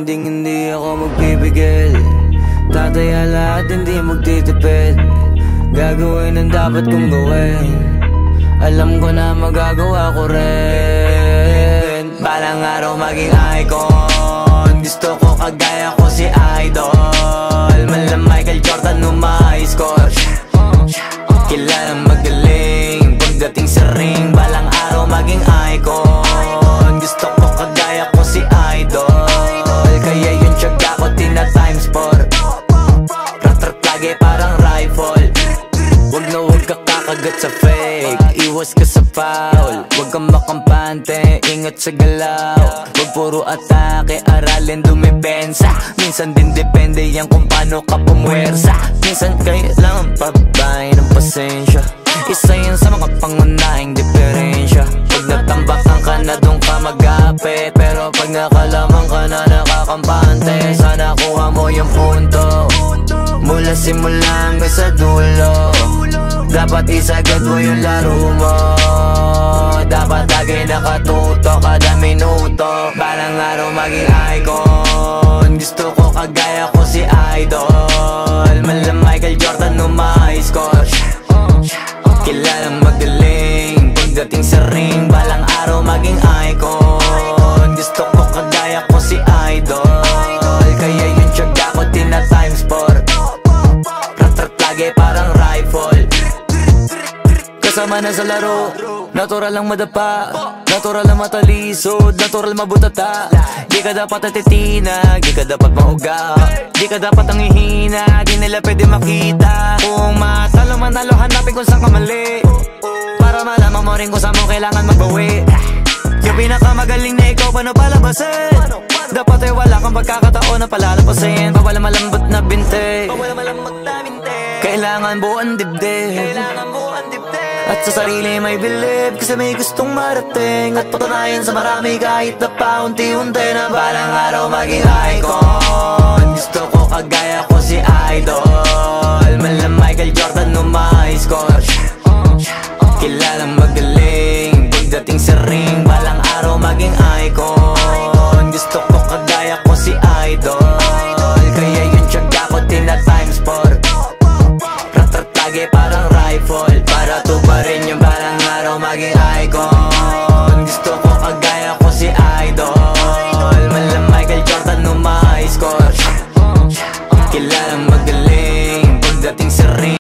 hindi ako magpipigil. Tataya lahat, hindi magtitipid. Gagawin ang dapat kong gawin. Alam ko na magagawa ko rin. Balang araw maging icon. Gusto ko kagaya ko si Idol. Mala Michael Jordan score. Kilalang magaling pagdating sa ring. Balang araw maging icon. Gusto ko kagaya ko si Idol. Kaya yung tiyaga ko tina-times 4. Rat-rat lagi parang rifle. Wag na wag ka kakagat sa fake. Iwas ka sa foul. Wag kang makampante, ingat sa galaw. Wag puro atake, aralin dumipensa. Minsan din depende yan kung paano ka pumwersa. Minsan kailangan pabahay ng pasensya. Isa yan sa mga pangunahing diferensya. Pag natambakan ka na doon ka mag-apit. Pero pag nakalaman ka na nakakampante, sana kuha mo yung punto. Mula simula hanggang sa dulo. Dapat isagad mo yung laro mo. Dapat lagi nakatuto kada minuto. Balang araw maging icon. Gusto ko kagaya ko si Idol. Mala Michael Jordan score. Kilalang magaling pagdating sa ring. Balang araw maging icon. Gusto ko kagaya ko si Idol. Kaya yung tiyaga ko tina-times 4. Rat-rat lagi parang rifle. Kasama na sa laro, natural lang madapa, natural lang matalisod, natural mabutata. Di ka dapat atitina, di ka dapat mauga, di ka dapat ang ihina, di nila pwede makita. Kung matalo manalo, hanapin kung saan ka mali, para malaman mo rin kung saan mo kailangan magbawi. Yung pinakamagaling na ikaw, paano palabasin? Dapat ay wala kang pagkakataon na palalapasin. Bawal malambot na binte, kailangan buuan dibdib. At sa sarili may believe, kasi may gustong marating. At patunayan sa marami kahit na paunti-unti, na balang araw maging icon. Gusto ko kagaya ko si Idol. Mala Michael Jordan score. Kilalang magaling pagdating sa ring. Balang araw maging icon. Gusto ko kagaya ko si Idol. Kaya yung tiyaga ko tina-times 4. Rat-rat lagi parang rifle. Para tuparin yung balang araw maging icon. Gusto ko kagaya ko si Idol. Mala Michael Jordan score. Kilalang magaling pagdating sa ring.